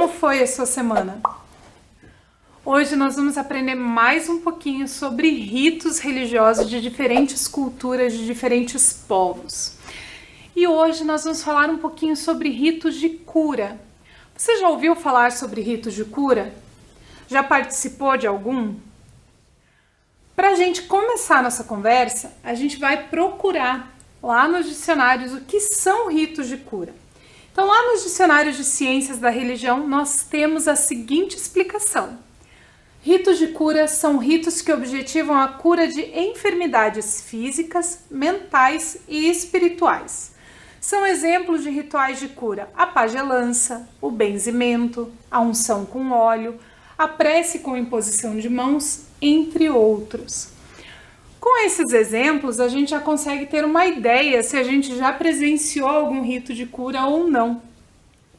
Como foi a sua semana? Hoje nós vamos aprender mais um pouquinho sobre ritos religiosos de diferentes culturas, de diferentes povos. E hoje nós vamos falar um pouquinho sobre ritos de cura. Você já ouviu falar sobre ritos de cura? Já participou de algum? Para a gente começar nossa conversa, a gente vai procurar lá nos dicionários o que são ritos de cura. Então, lá nos dicionários de ciências da religião, nós temos a seguinte explicação. Ritos de cura são ritos que objetivam a cura de enfermidades físicas, mentais e espirituais. São exemplos de rituais de cura a pagelança, o benzimento, a unção com óleo, a prece com imposição de mãos, entre outros. Com esses exemplos, a gente já consegue ter uma ideia se a gente já presenciou algum rito de cura ou não,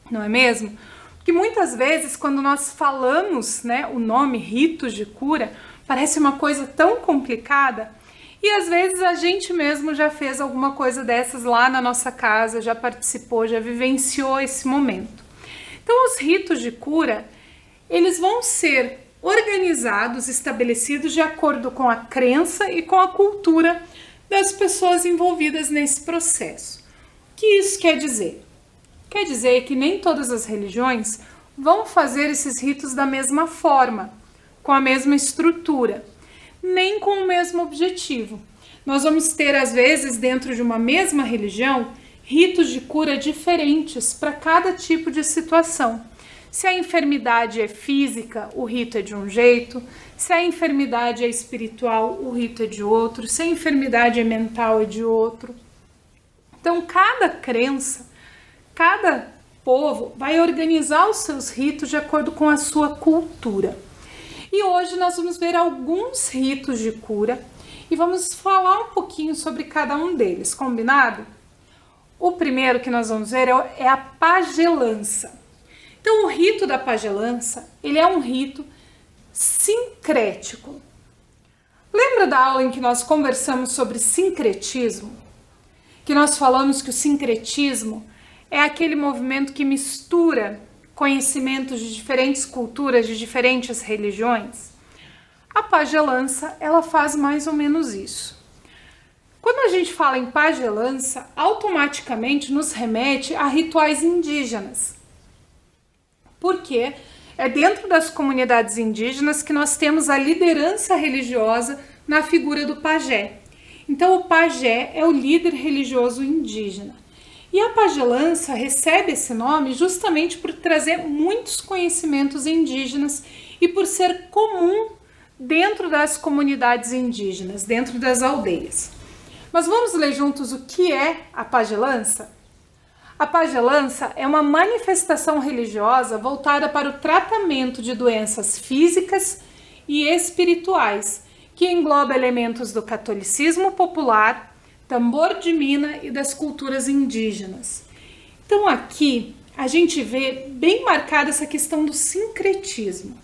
não é mesmo? Porque muitas vezes, quando nós falamos, o nome ritos de cura, parece uma coisa tão complicada e às vezes a gente mesmo já fez alguma coisa dessas lá na nossa casa, já participou, já vivenciou esse momento. Então, os ritos de cura, eles vão ser organizados, estabelecidos de acordo com a crença e com a cultura das pessoas envolvidas nesse processo. O que isso quer dizer? Quer dizer que nem todas as religiões vão fazer esses ritos da mesma forma, com a mesma estrutura, nem com o mesmo objetivo. Nós vamos ter, às vezes, dentro de uma mesma religião, ritos de cura diferentes para cada tipo de situação. Se a enfermidade é física, o rito é de um jeito. Se a enfermidade é espiritual, o rito é de outro. Se a enfermidade é mental, é de outro. Então, cada crença, cada povo vai organizar os seus ritos de acordo com a sua cultura. E hoje nós vamos ver alguns ritos de cura e vamos falar um pouquinho sobre cada um deles, combinado? O primeiro que nós vamos ver é a pagelança. Então, o rito da pagelança, ele é um rito sincrético. Lembra da aula em que nós conversamos sobre sincretismo? Que nós falamos que o sincretismo é aquele movimento que mistura conhecimentos de diferentes culturas, de diferentes religiões? A pagelança, ela faz mais ou menos isso. Quando a gente fala em pagelança, automaticamente nos remete a rituais indígenas. Porque é dentro das comunidades indígenas que nós temos a liderança religiosa na figura do pajé. Então, o pajé é o líder religioso indígena. E a pagelança recebe esse nome justamente por trazer muitos conhecimentos indígenas e por ser comum dentro das comunidades indígenas, dentro das aldeias. Mas vamos ler juntos o que é a pagelança? A pagelança é uma manifestação religiosa voltada para o tratamento de doenças físicas e espirituais, que engloba elementos do catolicismo popular, tambor de mina e das culturas indígenas. Então aqui a gente vê bem marcada essa questão do sincretismo,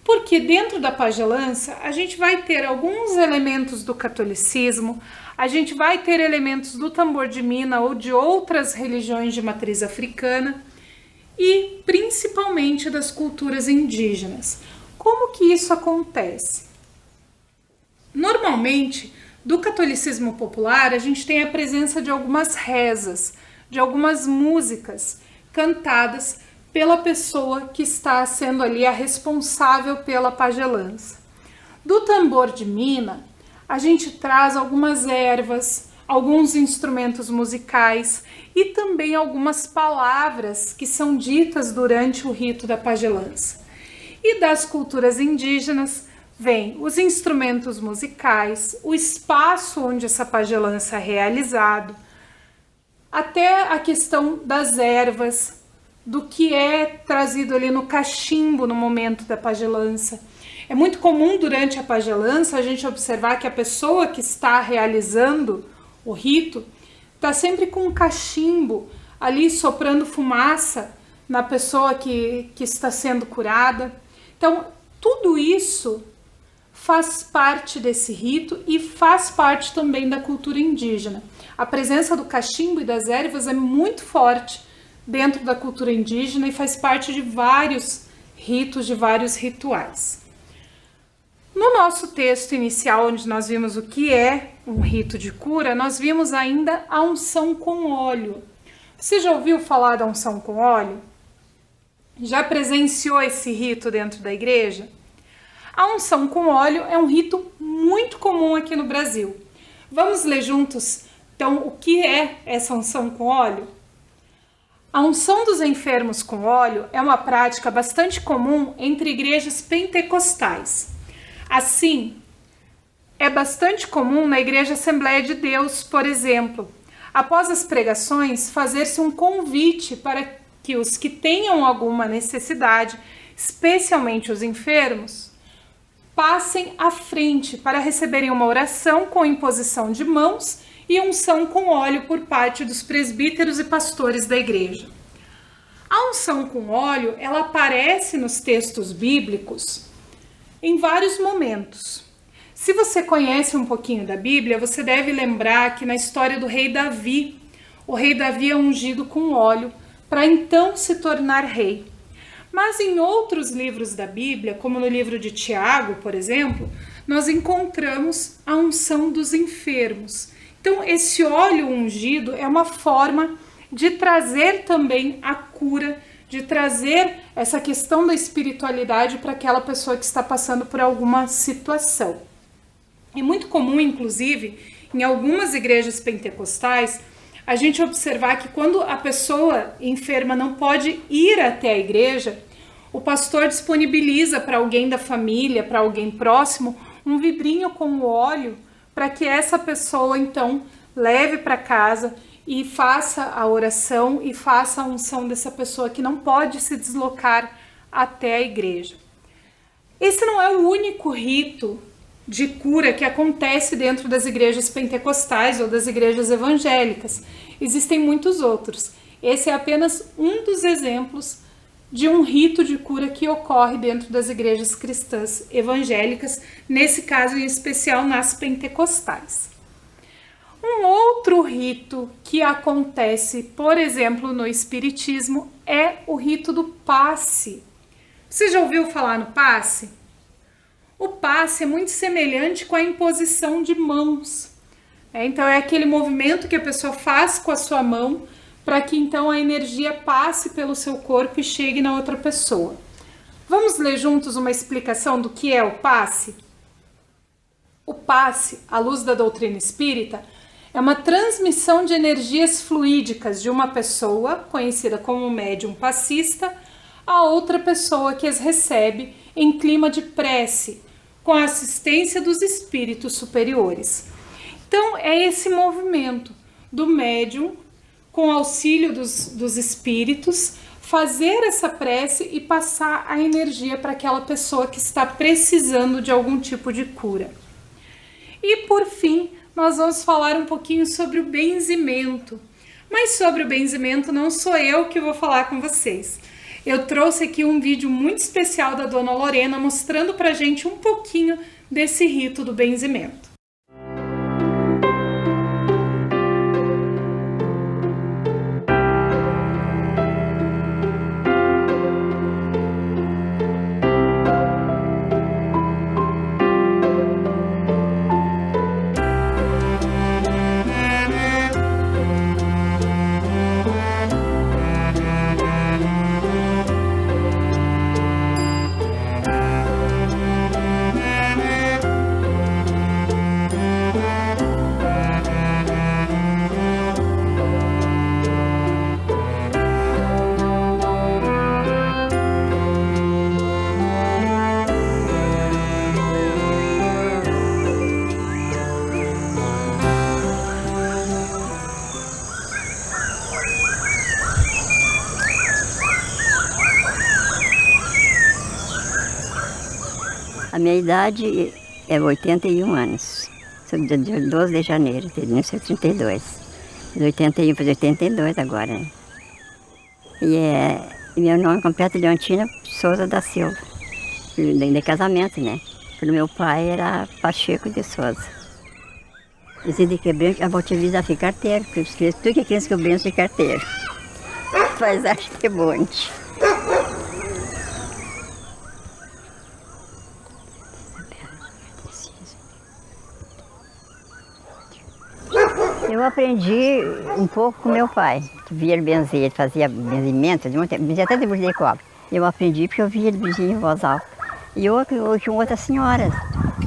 porque dentro da pagelança a gente vai ter alguns elementos do catolicismo, a gente vai ter elementos do tambor de mina ou de outras religiões de matriz africana e principalmente das culturas indígenas. Como que isso acontece? Normalmente, do catolicismo popular, a gente tem a presença de algumas rezas, de algumas músicas cantadas pela pessoa que está sendo ali a responsável pela pagelança. Do tambor de mina, a gente traz algumas ervas, alguns instrumentos musicais e também algumas palavras que são ditas durante o rito da pagelança. E das culturas indígenas vem os instrumentos musicais, o espaço onde essa pagelança é realizado, até a questão das ervas, do que é trazido ali no cachimbo no momento da pagelança. É muito comum durante a pagelança a gente observar que a pessoa que está realizando o rito está sempre com um cachimbo ali soprando fumaça na pessoa que está sendo curada. Então, tudo isso faz parte desse rito e faz parte também da cultura indígena. A presença do cachimbo e das ervas é muito forte dentro da cultura indígena e faz parte de vários ritos, de vários rituais. No nosso texto inicial, onde nós vimos o que é um rito de cura, nós vimos ainda a unção com óleo. Você já ouviu falar da unção com óleo? Já presenciou esse rito dentro da igreja? A unção com óleo é um rito muito comum aqui no Brasil. Vamos ler juntos, então, o que é essa unção com óleo? A unção dos enfermos com óleo é uma prática bastante comum entre igrejas pentecostais. Assim, é bastante comum na Igreja Assembleia de Deus, por exemplo, após as pregações, fazer-se um convite para que os que tenham alguma necessidade, especialmente os enfermos, passem à frente para receberem uma oração com imposição de mãos e unção com óleo por parte dos presbíteros e pastores da igreja. A unção com óleo, ela aparece nos textos bíblicos em vários momentos. Se você conhece um pouquinho da Bíblia, você deve lembrar que na história do rei Davi, o rei Davi é ungido com óleo para então se tornar rei. Mas em outros livros da Bíblia, como no livro de Tiago, por exemplo, nós encontramos a unção dos enfermos. Então, esse óleo ungido é uma forma de trazer também a cura, de trazer essa questão da espiritualidade para aquela pessoa que está passando por alguma situação. É muito comum, inclusive, em algumas igrejas pentecostais, a gente observar que quando a pessoa enferma não pode ir até a igreja, o pastor disponibiliza para alguém da família, para alguém próximo, um vidrinho com óleo para que essa pessoa, então, leve para casa e faça a oração e faça a unção dessa pessoa que não pode se deslocar até a igreja. Esse não é o único rito de cura que acontece dentro das igrejas pentecostais ou das igrejas evangélicas. Existem muitos outros. Esse é apenas um dos exemplos de um rito de cura que ocorre dentro das igrejas cristãs evangélicas, nesse caso em especial nas pentecostais. Um outro rito que acontece, por exemplo, no espiritismo, é o rito do passe. Você já ouviu falar no passe? O passe é muito semelhante com a imposição de mãos. Então é aquele movimento que a pessoa faz com a sua mão para que então a energia passe pelo seu corpo e chegue na outra pessoa. Vamos ler juntos uma explicação do que é o passe? O passe, à luz da doutrina espírita, é uma transmissão de energias fluídicas de uma pessoa, conhecida como médium passista, a outra pessoa que as recebe em clima de prece, com a assistência dos espíritos superiores. Então, é esse movimento do médium, com auxílio dos espíritos, fazer essa prece e passar a energia para aquela pessoa que está precisando de algum tipo de cura. E, por fim, nós vamos falar um pouquinho sobre o benzimento. Mas sobre o benzimento não sou eu que vou falar com vocês. Eu trouxe aqui um vídeo muito especial da Dona Lorena mostrando pra gente um pouquinho desse rito do benzimento. A minha idade é 81 anos. Sou do dia 12 de janeiro de 1932. De 81 para 82 agora, né? E meu nome completo é Leontina Souza da Silva. De casamento, né? O meu pai era Pacheco de Souza. Dizia que branco, a motivista foi carteiro, porque tudo que criança que eu benço é carteiro. paisagem que é bonde. Eu aprendi um pouco com meu pai, que via ele benzer, ele fazia benzimento, benzia até de bucho de cobra. Eu aprendi porque eu via ele benzer em voz alta. E eu com outras senhoras.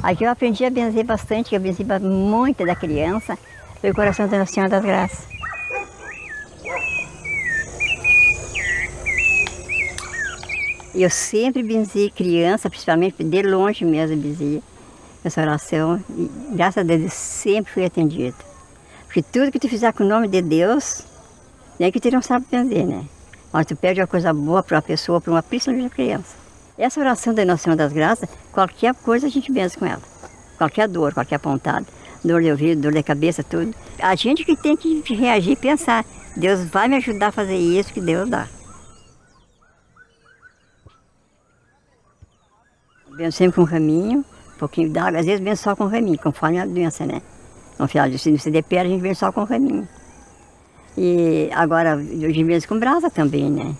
Aqui eu aprendi a benzer bastante, eu benzi muito da criança, foi o coração da Nossa Senhora das Graças. Eu sempre benzi criança, principalmente de longe mesmo benzia essa oração, e graças a Deus eu sempre fui atendida. Porque tudo que tu fizer com o nome de Deus, nem que tu não sabe benzer, né? Mas tu pede uma coisa boa para uma pessoa, para uma principalmente criança. Essa oração da Nossa Senhora das Graças, qualquer coisa a gente benze com ela. Qualquer dor, qualquer pontada, dor de ouvido, dor de cabeça, tudo. A gente que tem que reagir e pensar, Deus vai me ajudar a fazer isso que Deus dá. Benzo sempre com um raminho, um pouquinho d'água, às vezes benzo só com um raminho, conforme a doença, né? Confiado, se não se der pé, a gente benzo só com um raminho. E agora, hoje benzo com brasa também, né?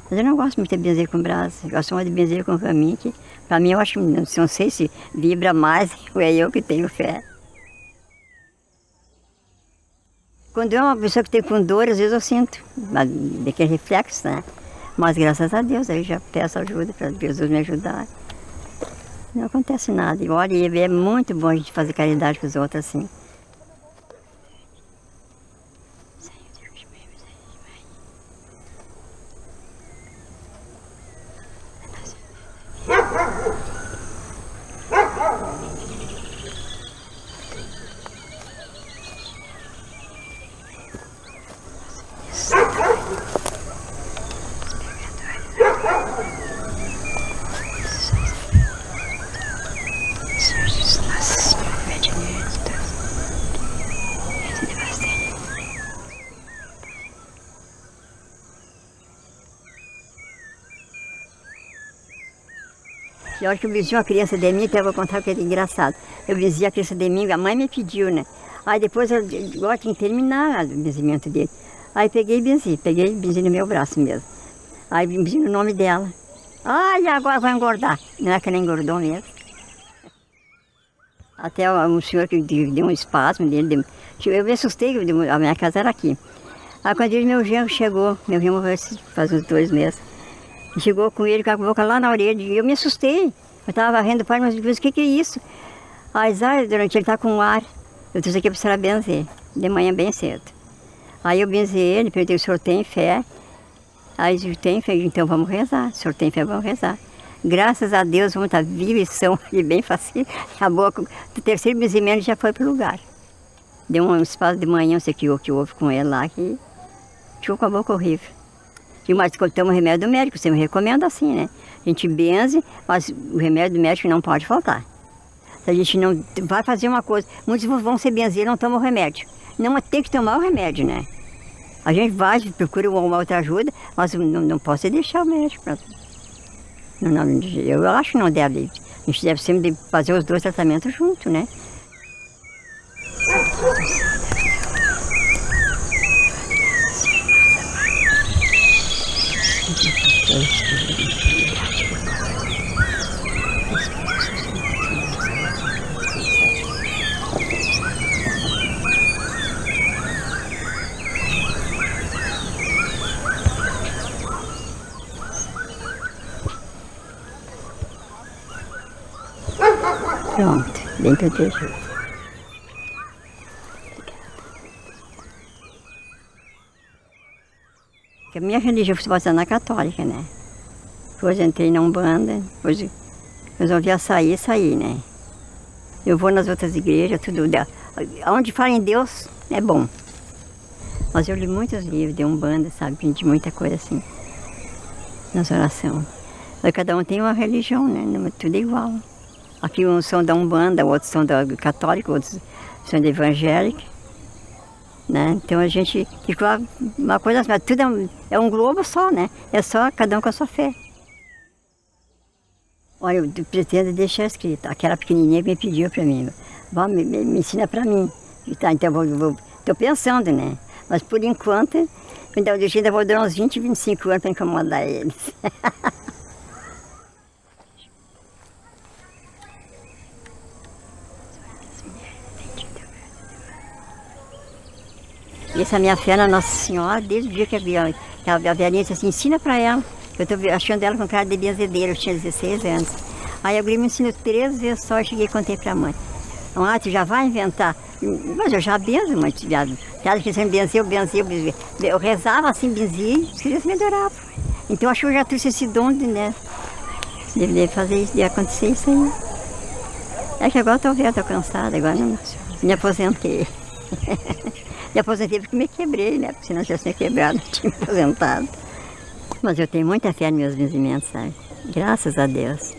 Mas eu não gosto muito de benzer com brasa, eu gosto mais de benzer com raminho, que para mim eu acho, não sei se vibra mais, ou é eu que tenho fé. Quando é uma pessoa que tem com dor, às vezes eu sinto, daquele reflexo, né? Mas graças a Deus, aí já peço ajuda para Jesus me ajudar. Não acontece nada. E olha, é muito bom a gente fazer caridade com os outros assim. E a hora que eu benzia uma criança de mim, que eu vou contar o que é engraçado. Eu benzia a criança de mim, a mãe me pediu, né? Aí depois eu tinha que terminar o benzimento dele. Aí peguei e benzi no meu braço mesmo. Aí benzi no nome dela. Ai, agora vai engordar. Não é que ela engordou mesmo. Até um senhor que deu um espasmo dele. Eu me assustei, a minha casa era aqui. Aí quando ele, meu genro chegou, meu genro morreu faz uns 2 meses. Chegou com ele com a boca lá na orelha, e eu me assustei. Eu estava varrendo o pai, mas o que é isso? Aí, durante ele está com ar. Eu trouxe aqui para a senhora benzer, de manhã bem cedo. Aí eu benzei ele, perguntei, o senhor tem fé? Aí eu tem fé, então vamos rezar. O senhor tem fé, vamos rezar. Graças a Deus, vamos estar vivos e são e bem fácil. A boca, o terceiro benzimento já foi para o lugar. Deu um espaço de manhã, não sei o que houve com ele lá, que ficou com a boca horrível. Mas toma o remédio do médico, você me recomenda assim, né? A gente benze, mas o remédio do médico não pode faltar. Se a gente não vai fazer uma coisa, muitos vão ser benzer e não tomam o remédio. Não, mas tem que tomar o remédio, né? A gente vai, procura uma outra ajuda, mas não posso deixar o médico. Eu acho que não deve. A gente deve sempre fazer os 2 tratamentos juntos, né? Pronto, bem protegido. Porque a minha religião foi batizada na católica, né? Depois entrei na Umbanda, depois resolvi sair, né? Eu vou nas outras igrejas, tudo. Onde fala em Deus, é bom. Mas eu li muitos livros de Umbanda, sabe? Aprendi muita coisa assim, nas orações. Cada um tem uma religião, né? Tudo é igual. Aqui uns são da Umbanda, outros são da católica, outros são da evangélica. Né? Então a gente fica uma coisa assim, tudo é um globo só, né? É só cada um com a sua fé. Olha, eu pretendo deixar escrito. Aquela pequenininha que me pediu para mim. Me ensina para mim. Tá, então estou pensando, né? Mas por enquanto Então, eu ainda vou durar uns 20, 25 anos para incomodar eles. E essa minha fé na Nossa Senhora, desde o dia que a velhinha disse assim, ensina para ela. Eu estou achando ela com cara de benzedeira, eu tinha 16 anos. Aí a guria me ensinou 3 vezes só, eu cheguei e contei para a mãe. Ah, tu já vai inventar? Mas eu já benzo, mãe. Cada que você me benzeu. Eu rezava assim, benzia, e os crianças me adoravam. Então eu acho que eu já trouxe esse dom, né? Deve fazer isso, de acontecer isso aí. É que agora eu estou velha, estou cansada, agora não me aposentei. Me aposentei porque me quebrei, né? Porque se não tivesse me quebrado, eu tinha me aposentado. Mas eu tenho muita fé nos meus benzimentos, sabe? Graças a Deus.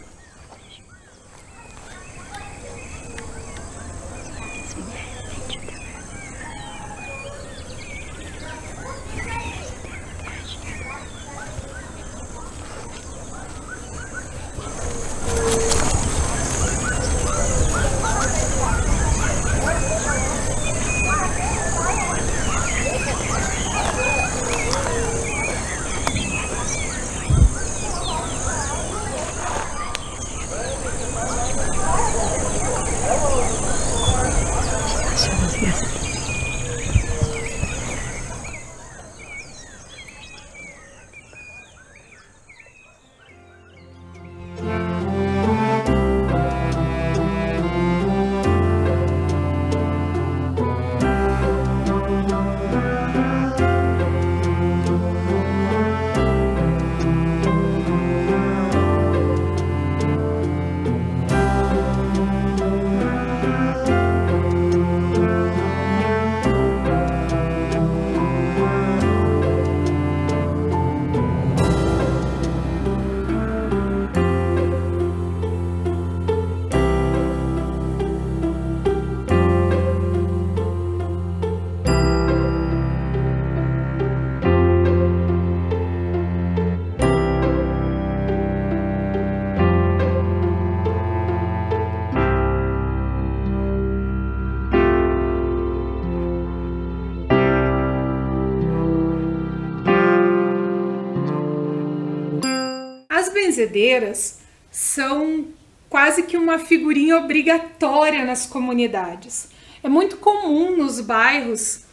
As benzedeiras são quase que uma figurinha obrigatória nas comunidades. É muito comum nos bairros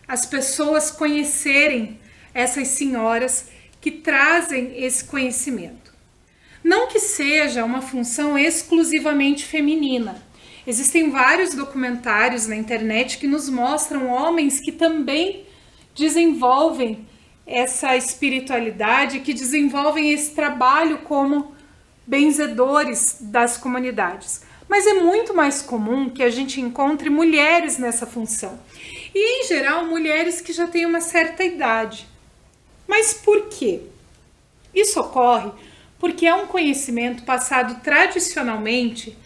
as pessoas conhecerem essas senhoras que trazem esse conhecimento. Não que seja uma função exclusivamente feminina. Existem vários documentários na internet que nos mostram homens que também desenvolvem essa espiritualidade, que desenvolvem esse trabalho como benzedores das comunidades. Mas é muito mais comum que a gente encontre mulheres nessa função. E, em geral, mulheres que já têm uma certa idade. Mas por quê? Isso ocorre porque é um conhecimento passado tradicionalmente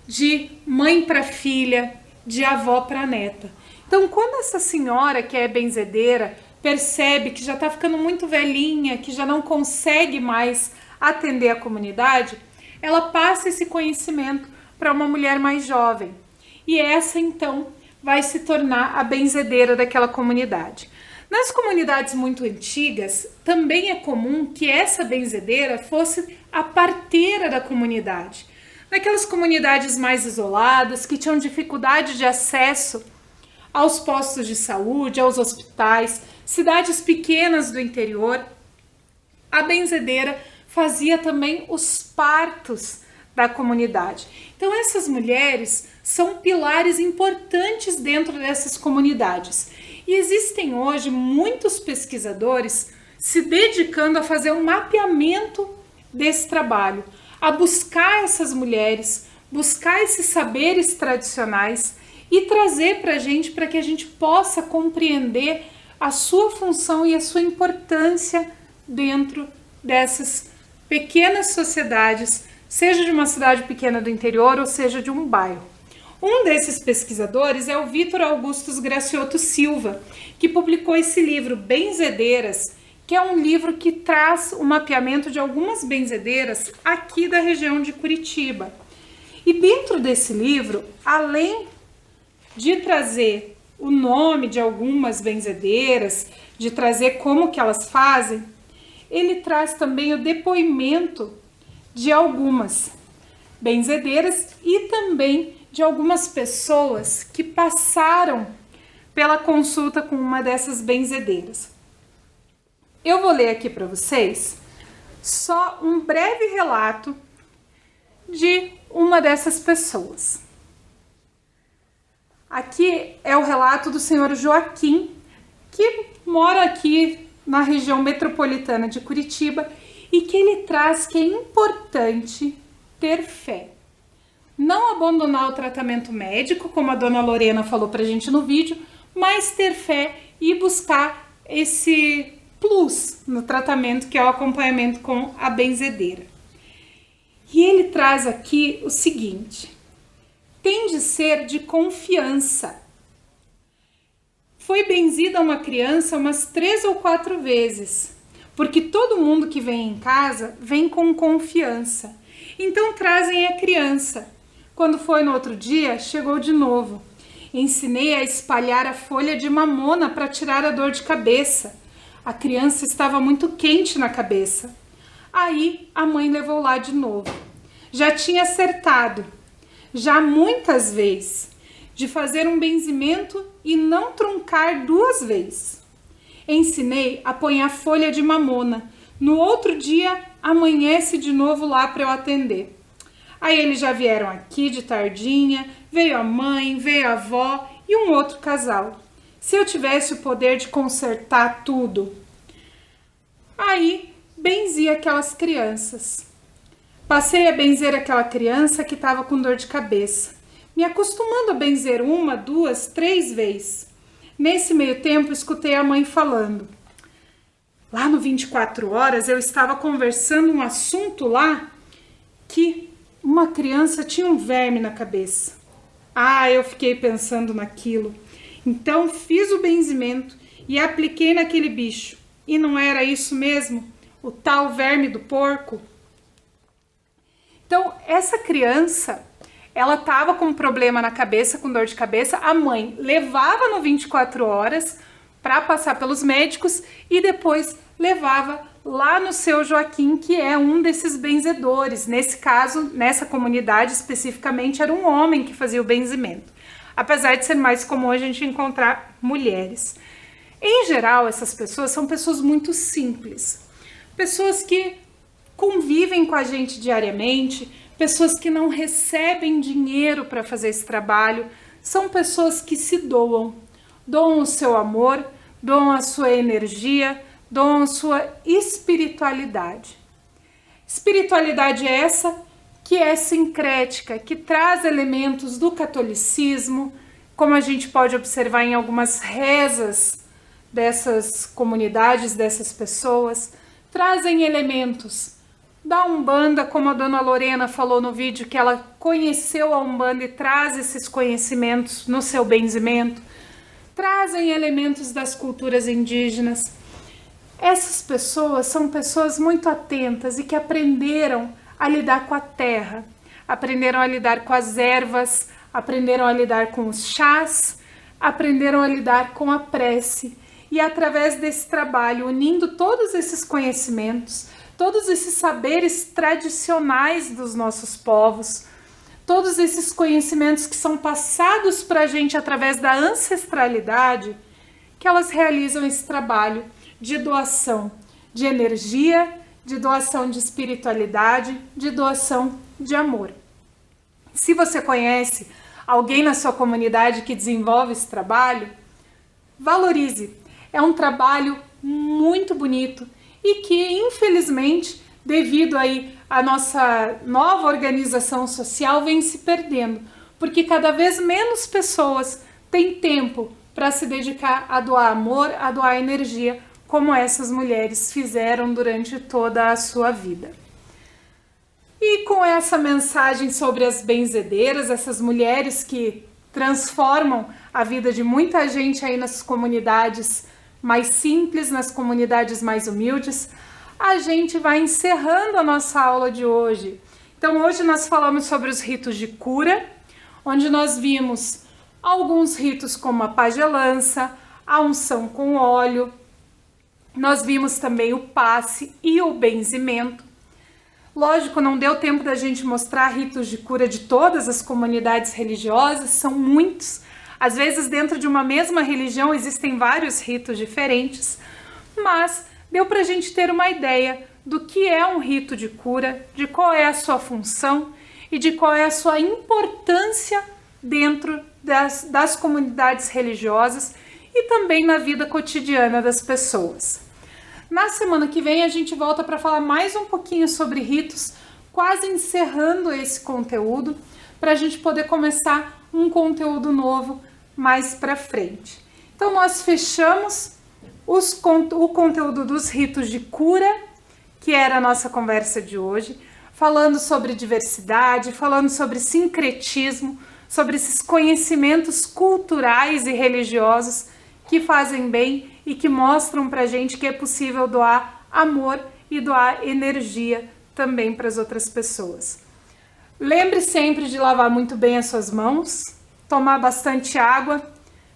de mãe para filha, de avó para neta. Então, quando essa senhora que é benzedeira percebe que já está ficando muito velhinha, que já não consegue mais atender a comunidade, ela passa esse conhecimento para uma mulher mais jovem. E essa, então, vai se tornar a benzedeira daquela comunidade. Nas comunidades muito antigas, também é comum que essa benzedeira fosse a parteira da comunidade. Naquelas comunidades mais isoladas, que tinham dificuldade de acesso aos postos de saúde, aos hospitais, cidades pequenas do interior, a benzedeira fazia também os partos da comunidade. Então essas mulheres são pilares importantes dentro dessas comunidades. E existem hoje muitos pesquisadores se dedicando a fazer um mapeamento desse trabalho, a buscar essas mulheres, buscar esses saberes tradicionais e trazer para a gente, para que a gente possa compreender a sua função e a sua importância dentro dessas pequenas sociedades, seja de uma cidade pequena do interior ou seja de um bairro. Um desses pesquisadores é o Vítor Augustus Gracioto Silva, que publicou esse livro, Benzedeiras, que é um livro que traz o mapeamento de algumas benzedeiras aqui da região de Curitiba. E dentro desse livro, além de trazer o nome de algumas benzedeiras, de trazer como que elas fazem, ele traz também o depoimento de algumas benzedeiras e também de algumas pessoas que passaram pela consulta com uma dessas benzedeiras. Eu vou ler aqui para vocês só um breve relato de uma dessas pessoas. Aqui é o relato do senhor Joaquim, que mora aqui na região metropolitana de Curitiba e que ele traz que é importante ter fé. Não abandonar o tratamento médico, como a dona Lorena falou pra gente no vídeo, mas ter fé e buscar esse plus no tratamento, que é o acompanhamento com a benzedeira. E ele traz aqui o seguinte: tem de ser de confiança. Foi benzida uma criança umas 3 ou 4 vezes, porque todo mundo que vem em casa vem com confiança. Então trazem a criança. Quando foi no outro dia, chegou de novo. Ensinei a espalhar a folha de mamona para tirar a dor de cabeça. A criança estava muito quente na cabeça. Aí a mãe levou lá de novo. Já tinha acertado, já muitas vezes, de fazer um benzimento e não truncar 2 vezes. Ensinei a pôr a folha de mamona. No outro dia, amanhece de novo lá para eu atender. Aí eles já vieram aqui de tardinha, veio a mãe, veio a avó e um outro casal. Se eu tivesse o poder de consertar tudo. Aí benzi aquelas crianças. Passei a benzer aquela criança que estava com dor de cabeça, me acostumando a benzer 1, 2, 3 vezes. Nesse meio tempo, escutei a mãe falando. Lá no 24 horas, eu estava conversando um assunto lá que uma criança tinha um verme na cabeça. Ah, eu fiquei pensando naquilo. Então fiz o benzimento e apliquei naquele bicho. E não era isso mesmo? O tal verme do porco? Então, essa criança, ela estava com um problema na cabeça, com dor de cabeça. A mãe levava no 24 horas para passar pelos médicos e depois levava lá no seu Joaquim, que é um desses benzedores. Nesse caso, nessa comunidade especificamente, era um homem que fazia o benzimento. Apesar de ser mais comum a gente encontrar mulheres. Em geral, essas pessoas são pessoas muito simples. Pessoas que convivem com a gente diariamente, pessoas que não recebem dinheiro para fazer esse trabalho, são pessoas que se doam. Doam o seu amor, doam a sua energia, doam a sua espiritualidade. Espiritualidade essa que é sincrética, que traz elementos do catolicismo, como a gente pode observar em algumas rezas dessas comunidades, dessas pessoas, trazem elementos da Umbanda, como a dona Lorena falou no vídeo, que ela conheceu a Umbanda e traz esses conhecimentos no seu benzimento, trazem elementos das culturas indígenas. Essas pessoas são pessoas muito atentas e que aprenderam a lidar com a terra, aprenderam a lidar com as ervas, aprenderam a lidar com os chás, aprenderam a lidar com a prece. E através desse trabalho, unindo todos esses conhecimentos, todos esses saberes tradicionais dos nossos povos, todos esses conhecimentos que são passados para a gente através da ancestralidade, que elas realizam esse trabalho de doação de energia, de doação de espiritualidade, de doação de amor. Se você conhece alguém na sua comunidade que desenvolve esse trabalho, valorize. É um trabalho muito bonito e que, infelizmente, devido aí à nossa nova organização social, vem se perdendo, porque cada vez menos pessoas têm tempo para se dedicar a doar amor, a doar energia, como essas mulheres fizeram durante toda a sua vida. E com essa mensagem sobre as benzedeiras, essas mulheres que transformam a vida de muita gente aí nas comunidades mais simples, nas comunidades mais humildes, a gente vai encerrando a nossa aula de hoje. Então hoje nós falamos sobre os ritos de cura, onde nós vimos alguns ritos como a pagelança, a unção com óleo. Nós vimos também o passe e o benzimento. Lógico, não deu tempo da gente mostrar ritos de cura de todas as comunidades religiosas, são muitos. Às vezes, dentro de uma mesma religião, existem vários ritos diferentes, mas deu para a gente ter uma ideia do que é um rito de cura, de qual é a sua função e de qual é a sua importância dentro das comunidades religiosas e também na vida cotidiana das pessoas. Na semana que vem a gente volta para falar mais um pouquinho sobre ritos, quase encerrando esse conteúdo, para a gente poder começar um conteúdo novo mais para frente. Então nós fechamos o conteúdo dos ritos de cura, que era a nossa conversa de hoje, falando sobre diversidade, falando sobre sincretismo, sobre esses conhecimentos culturais e religiosos que fazem bem e que mostram pra gente que é possível doar amor e doar energia também para as outras pessoas. Lembre sempre de lavar muito bem as suas mãos, tomar bastante água,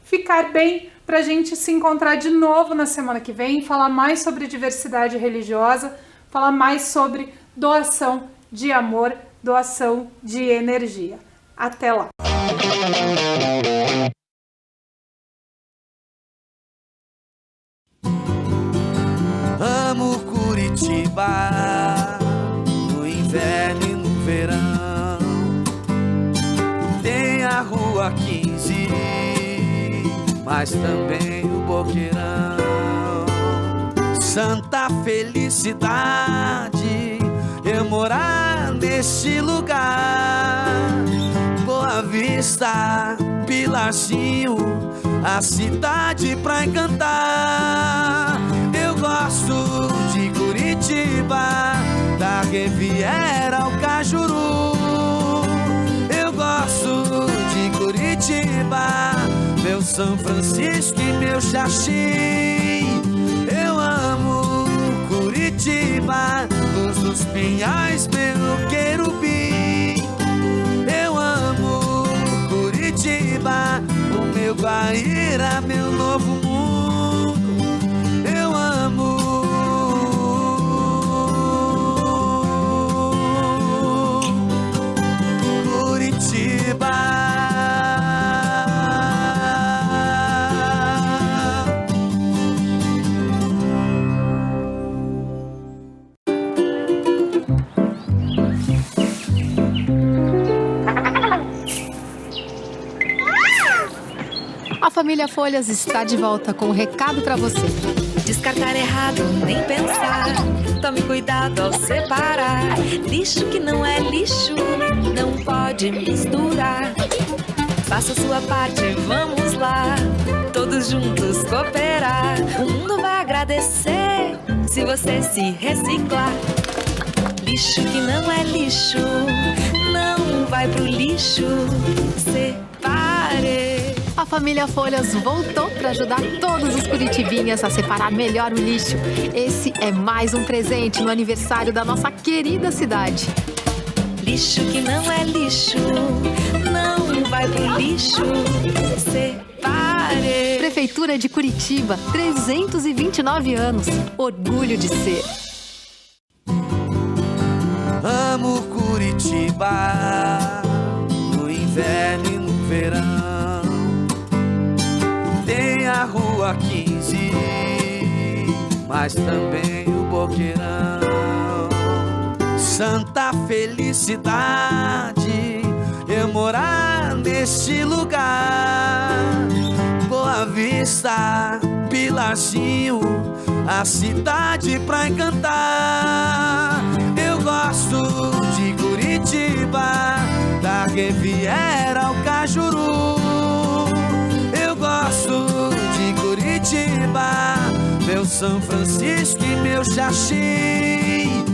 ficar bem para a gente se encontrar de novo na semana que vem, falar mais sobre diversidade religiosa, falar mais sobre doação de amor, doação de energia. Até lá! Amo Curitiba, no inverno e no verão. Tem a Rua 15, mas também o Boqueirão. Santa felicidade eu morar neste lugar. Boa Vista, Pilarzinho, a cidade pra encantar. Eu gosto de Curitiba, da Riviera ao Cajuru. Eu gosto de Curitiba, meu São Francisco e meu Xaxim. Eu amo Curitiba, luz dos pinhais pelo Querubim. Eu amo Curitiba, o meu Guaíra, meu novo mundo. Eu amo Curitiba. A família Folhas está de volta com um recado para você. Descartar errado, nem pensar. Tome cuidado ao separar. Lixo que não é lixo, não pode misturar. Faça a sua parte, vamos lá. Todos juntos cooperar. O mundo vai agradecer se você se reciclar. Lixo que não é lixo, não vai pro lixo. Separe. A família Folhas voltou para ajudar todos os curitibinhas a separar melhor o lixo. Esse é mais um presente no aniversário da nossa querida cidade. Lixo que não é lixo, não vai pro lixo. Separe. Prefeitura de Curitiba, 329 anos. Orgulho de ser. Amo Curitiba, no inverno e no verão. Tem a Rua 15, mas também o Boqueirão. Santa felicidade eu morar neste lugar. Boa Vista, Pilarzinho, a cidade pra encantar. Eu gosto de Curitiba, da Riviera ao Cajuru. Eu gosto de Curitiba, meu São Francisco e meu Xaxim.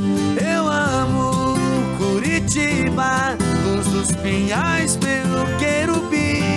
Eu amo Curitiba, luz dos pinhais pelo Querubim.